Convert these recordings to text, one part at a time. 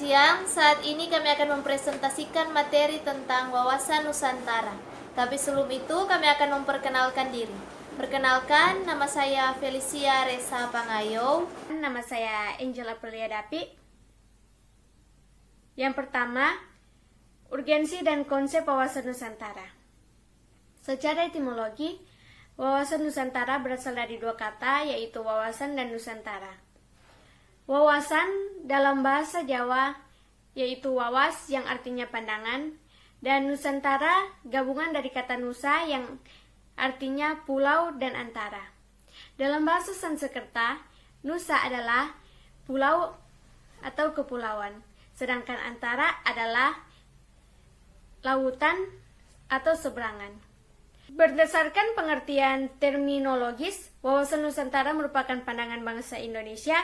siang, saat ini kami akan mempresentasikan materi tentang wawasan Nusantara. Tapi sebelum itu kami akan memperkenalkan diri. Perkenalkan, nama saya Felicia Resa Pangayo. Nama saya Angela Priadapi. Yang pertama, urgensi dan konsep wawasan Nusantara. Secara etimologi, wawasan Nusantara berasal dari dua kata, yaitu wawasan dan Nusantara. Wawasan dalam bahasa Jawa yaitu wawas yang artinya pandangan, dan Nusantara gabungan dari kata Nusa yang artinya pulau dan antara. Dalam bahasa Sanskerta, Nusa adalah pulau atau kepulauan, sedangkan antara adalah lautan atau seberangan. Berdasarkan pengertian terminologis, wawasan Nusantara merupakan pandangan bangsa Indonesia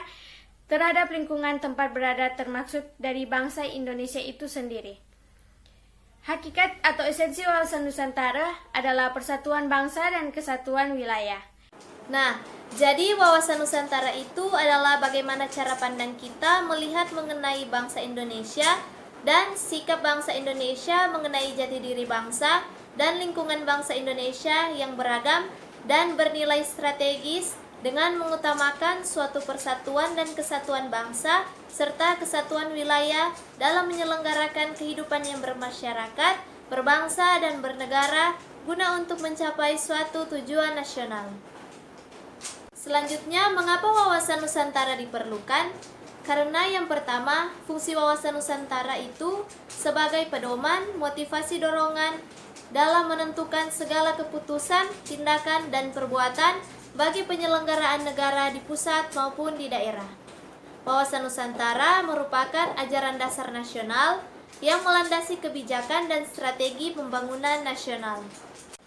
terhadap lingkungan tempat berada termaksud dari bangsa Indonesia itu sendiri. Hakikat atau esensi wawasan Nusantara adalah persatuan bangsa dan kesatuan wilayah. Nah, jadi wawasan Nusantara itu adalah bagaimana cara pandang kita melihat mengenai bangsa Indonesia dan sikap bangsa Indonesia mengenai jati diri bangsa dan lingkungan bangsa Indonesia yang beragam dan bernilai strategis dengan mengutamakan suatu persatuan dan kesatuan bangsa serta kesatuan wilayah dalam menyelenggarakan kehidupan yang bermasyarakat, berbangsa, dan bernegara guna untuk mencapai suatu tujuan nasional. Selanjutnya, mengapa wawasan Nusantara diperlukan? Karena yang pertama, fungsi wawasan Nusantara itu sebagai pedoman, motivasi dorongan dalam menentukan segala keputusan, tindakan, dan perbuatan bagi penyelenggaraan negara di pusat maupun di daerah. Wawasan Nusantara merupakan ajaran dasar nasional yang melandasi kebijakan dan strategi pembangunan nasional.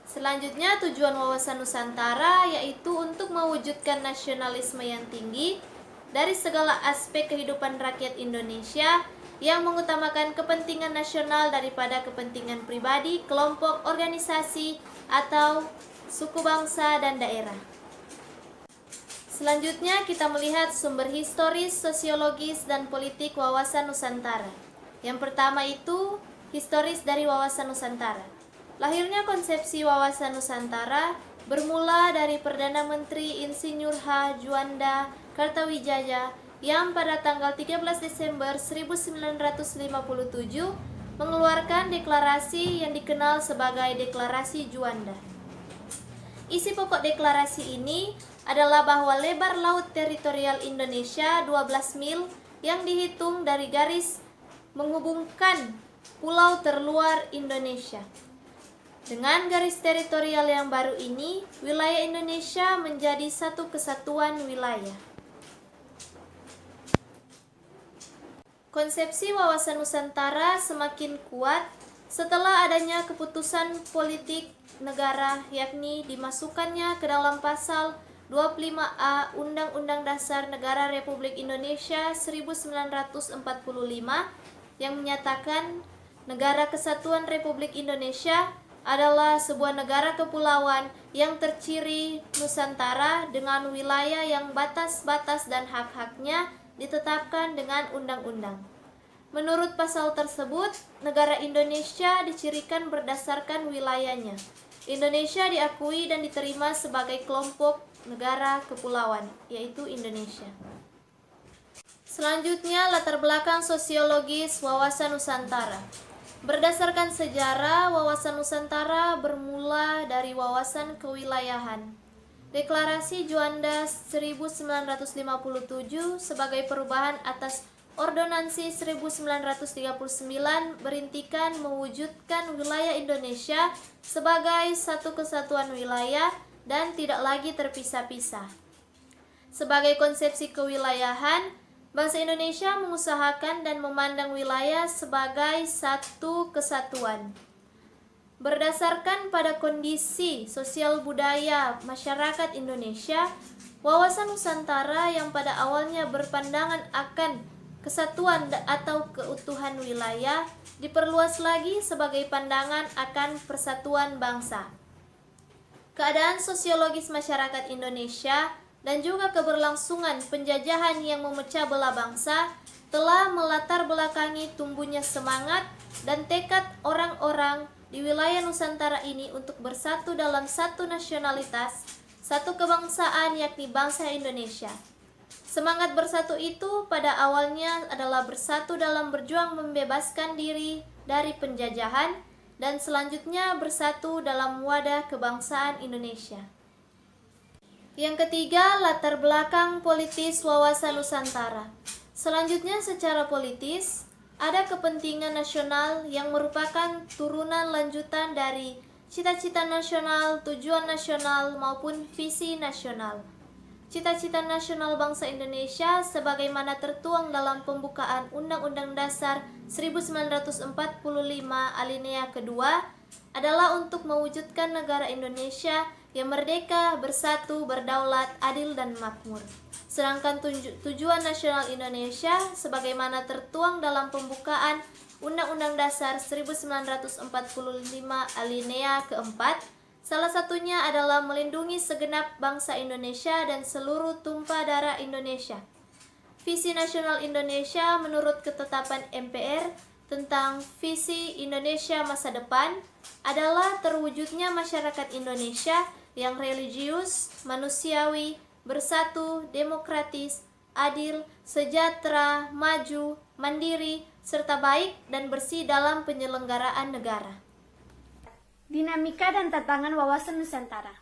Selanjutnya, tujuan wawasan Nusantara yaitu untuk mewujudkan nasionalisme yang tinggi dari segala aspek kehidupan rakyat Indonesia yang mengutamakan kepentingan nasional daripada kepentingan pribadi, kelompok, organisasi, atau suku bangsa dan daerah. Selanjutnya kita melihat sumber historis, sosiologis, dan politik wawasan Nusantara. Yang pertama itu historis dari wawasan Nusantara. Lahirnya konsepsi wawasan Nusantara bermula dari Perdana Menteri Insinyur H. Juanda Kartawijaya yang pada tanggal 13 Desember 1957 mengeluarkan deklarasi yang dikenal sebagai Deklarasi Juanda. Isi pokok deklarasi ini adalah bahwa lebar laut teritorial Indonesia 12 mil yang dihitung dari garis menghubungkan pulau terluar Indonesia. Dengan garis teritorial yang baru ini, wilayah Indonesia menjadi satu kesatuan wilayah. Konsepsi wawasan Nusantara semakin kuat setelah adanya keputusan politik negara, yakni dimasukkannya ke dalam pasal 25A Undang-Undang Dasar Negara Republik Indonesia 1945 yang menyatakan Negara Kesatuan Republik Indonesia adalah sebuah negara kepulauan yang terciri Nusantara dengan wilayah yang batas-batas dan hak-haknya ditetapkan dengan undang-undang. Menurut pasal tersebut, negara Indonesia dicirikan berdasarkan wilayahnya. Indonesia diakui dan diterima sebagai kelompok negara kepulauan, yaitu Indonesia. Selanjutnya, latar belakang sosiologis wawasan Nusantara. Berdasarkan sejarah, wawasan Nusantara bermula dari wawasan kewilayahan. Deklarasi Juanda 1957 sebagai perubahan atas Ordonansi 1939 berintikan mewujudkan wilayah Indonesia sebagai satu kesatuan wilayah dan tidak lagi terpisah-pisah. Sebagai konsepsi kewilayahan, bangsa Indonesia mengusahakan dan memandang wilayah sebagai satu kesatuan. Berdasarkan pada kondisi sosial budaya masyarakat Indonesia, wawasan Nusantara yang pada awalnya berpandangan akan kesatuan atau keutuhan wilayah diperluas lagi sebagai pandangan akan persatuan bangsa. Keadaan sosiologis masyarakat Indonesia dan juga keberlangsungan penjajahan yang memecah belah bangsa telah melatar belakangi tumbuhnya semangat dan tekad orang-orang di wilayah Nusantara ini untuk bersatu dalam satu nasionalitas, satu kebangsaan yakni bangsa Indonesia. Semangat bersatu itu pada awalnya adalah bersatu dalam berjuang membebaskan diri dari penjajahan dan selanjutnya bersatu dalam wadah kebangsaan Indonesia. Yang ketiga, latar belakang politis wawasan Nusantara. Selanjutnya secara politis, ada kepentingan nasional yang merupakan turunan lanjutan dari cita-cita nasional, tujuan nasional, maupun visi nasional. Cita-cita nasional bangsa Indonesia sebagaimana tertuang dalam pembukaan Undang-Undang Dasar 1945 alinea kedua adalah untuk mewujudkan negara Indonesia yang merdeka, bersatu, berdaulat, adil, dan makmur. Sedangkan tujuan nasional Indonesia sebagaimana tertuang dalam pembukaan Undang-Undang Dasar 1945 alinea keempat, salah satunya adalah melindungi segenap bangsa Indonesia dan seluruh tumpah darah Indonesia. Visi nasional Indonesia menurut ketetapan MPR tentang visi Indonesia masa depan adalah terwujudnya masyarakat Indonesia yang religius, manusiawi, bersatu, demokratis, adil, sejahtera, maju, mandiri, serta baik dan bersih dalam penyelenggaraan negara. Dinamika dan tantangan wawasan Nusantara.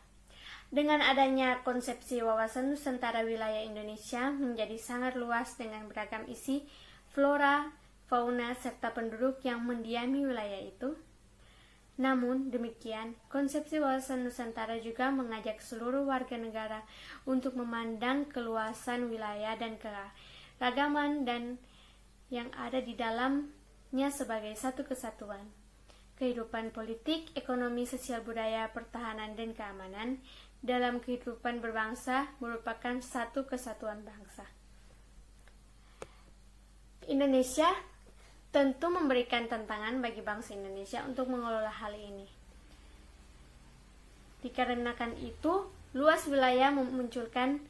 Dengan adanya konsepsi wawasan Nusantara wilayah Indonesia menjadi sangat luas dengan beragam isi, flora, fauna, serta penduduk yang mendiami wilayah itu. Namun demikian, konsepsi wawasan Nusantara juga mengajak seluruh warga negara untuk memandang keluasan wilayah dan keragaman dan yang ada di dalamnya sebagai satu kesatuan. Kehidupan politik, ekonomi, sosial, budaya, pertahanan, dan keamanan dalam kehidupan berbangsa merupakan satu kesatuan bangsa. Indonesia tentu memberikan tantangan bagi bangsa Indonesia untuk mengelola hal ini. Dikarenakan itu, luas wilayah memunculkan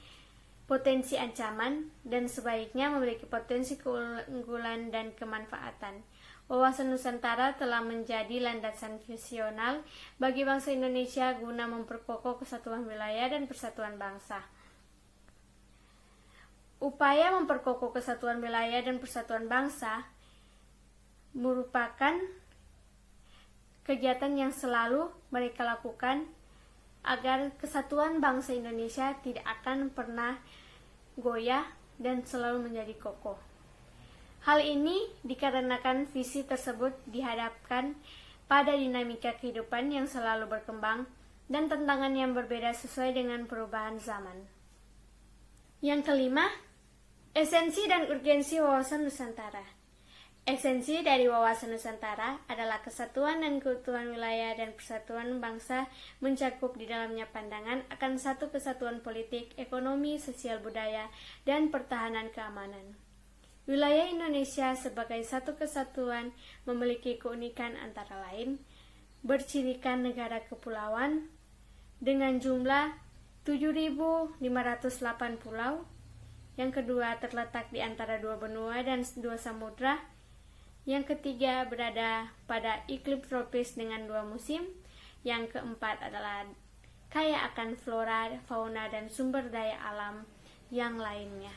potensi ancaman dan sebaiknya memiliki potensi keunggulan dan kemanfaatan. Wawasan Nusantara telah menjadi landasan visional bagi bangsa Indonesia guna memperkokoh kesatuan wilayah dan persatuan bangsa. Upaya memperkokoh kesatuan wilayah dan persatuan bangsa merupakan kegiatan yang selalu mereka lakukan agar kesatuan bangsa Indonesia tidak akan pernah goyah dan selalu menjadi kokoh. Hal ini dikarenakan visi tersebut dihadapkan pada dinamika kehidupan yang selalu berkembang dan tantangan yang berbeda sesuai dengan perubahan zaman. Yang kelima, esensi dan urgensi wawasan Nusantara. Esensi dari wawasan Nusantara adalah kesatuan dan keutuhan wilayah dan persatuan bangsa mencakup di dalamnya pandangan akan satu kesatuan politik, ekonomi, sosial, budaya, dan pertahanan keamanan. Wilayah Indonesia sebagai satu kesatuan memiliki keunikan antara lain, bercirikan negara kepulauan dengan jumlah 7.508 pulau, yang kedua terletak di antara dua benua dan dua samudra, yang ketiga berada pada iklim tropis dengan dua musim, yang keempat adalah kaya akan flora, fauna, dan sumber daya alam yang lainnya.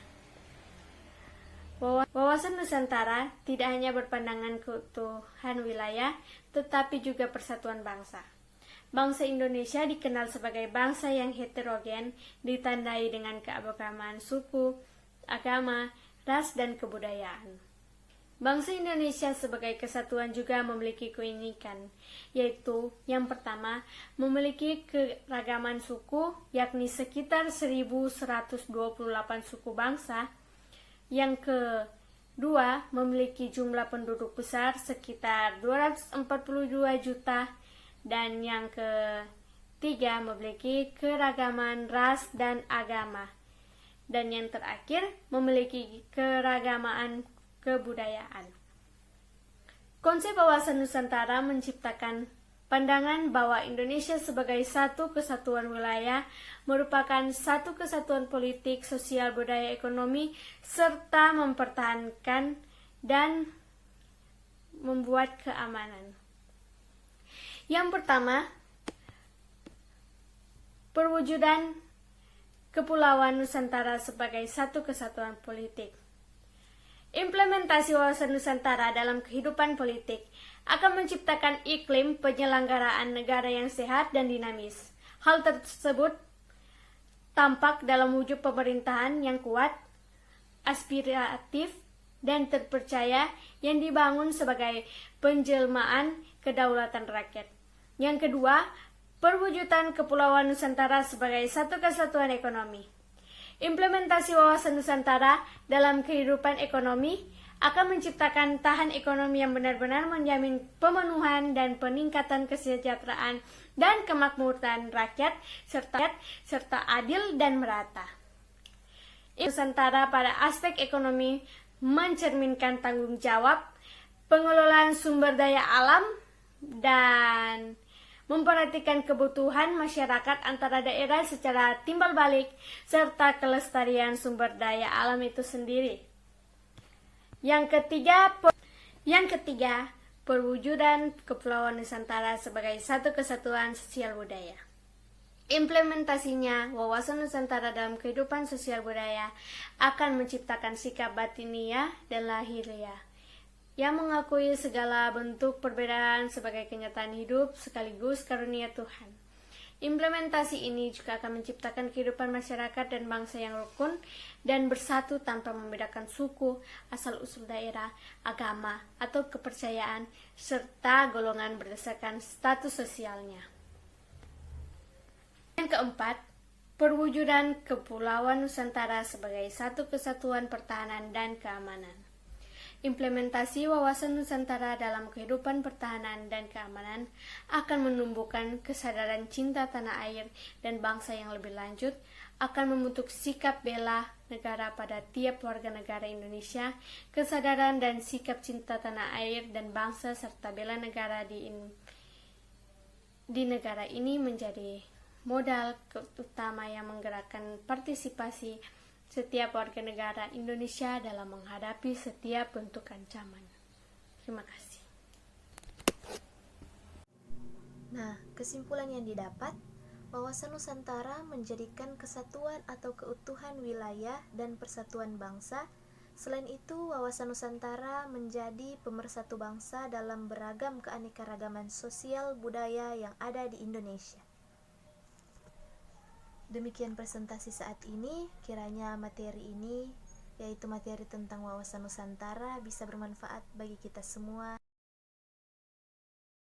Wawasan Nusantara tidak hanya berpandangan keutuhan wilayah, tetapi juga persatuan bangsa. Bangsa Indonesia dikenal sebagai bangsa yang heterogen, ditandai dengan keanekaragaman suku, agama, ras, dan kebudayaan. Bangsa Indonesia sebagai kesatuan juga memiliki keunikan, yaitu yang pertama, memiliki keragaman suku, yakni sekitar 1.128 suku bangsa. Yang kedua, memiliki jumlah penduduk besar sekitar 242 juta. Dan yang ketiga, memiliki keragaman ras dan agama. Dan yang terakhir, memiliki keragaman kebudayaan. Konsep wawasan Nusantara menciptakan pandangan bahwa Indonesia sebagai satu kesatuan wilayah merupakan satu kesatuan politik, sosial, budaya, ekonomi, serta mempertahankan dan membuat keamanan. Yang pertama, perwujudan Kepulauan Nusantara sebagai satu kesatuan politik. Implementasi wawasan Nusantara dalam kehidupan politik akan menciptakan iklim penyelenggaraan negara yang sehat dan dinamis. Hal tersebut tampak dalam wujud pemerintahan yang kuat, aspiratif, dan terpercaya yang dibangun sebagai penjelmaan kedaulatan rakyat. Yang kedua, perwujudan Kepulauan Nusantara sebagai satu kesatuan ekonomi. Implementasi wawasan Nusantara dalam kehidupan ekonomi akan menciptakan tahan ekonomi yang benar-benar menjamin pemenuhan dan peningkatan kesejahteraan dan kemakmuran rakyat serta adil dan merata. Nusantara pada aspek ekonomi mencerminkan tanggung jawab pengelolaan sumber daya alam dan memperhatikan kebutuhan masyarakat antara daerah secara timbal balik serta kelestarian sumber daya alam itu sendiri. Yang ketiga, perwujudan Kepulauan Nusantara sebagai satu kesatuan sosial budaya. Implementasinya wawasan Nusantara dalam kehidupan sosial budaya akan menciptakan sikap batiniah dan lahiriah yang mengakui segala bentuk perbedaan sebagai kenyataan hidup sekaligus karunia Tuhan. Implementasi ini juga akan menciptakan kehidupan masyarakat dan bangsa yang rukun dan bersatu tanpa membedakan suku, asal-usul daerah, agama, atau kepercayaan, serta golongan berdasarkan status sosialnya. Yang keempat, perwujudan Kepulauan Nusantara sebagai satu kesatuan pertahanan dan keamanan. Implementasi wawasan Nusantara dalam kehidupan pertahanan dan keamanan akan menumbuhkan kesadaran cinta tanah air dan bangsa yang lebih lanjut, akan membentuk sikap bela negara pada tiap warga negara Indonesia, kesadaran dan sikap cinta tanah air dan bangsa serta bela negara di negara ini menjadi modal utama yang menggerakkan partisipasi setiap warga negara Indonesia dalam menghadapi setiap bentuk ancaman. Terima kasih. Nah, kesimpulan yang didapat, wawasan Nusantara menjadikan kesatuan atau keutuhan wilayah dan persatuan bangsa. Selain itu, wawasan Nusantara menjadi pemersatu bangsa dalam beragam keanekaragaman sosial budaya yang ada di Indonesia. Demikian presentasi saat ini, kiranya materi ini, yaitu materi tentang wawasan Nusantara, bisa bermanfaat bagi kita semua.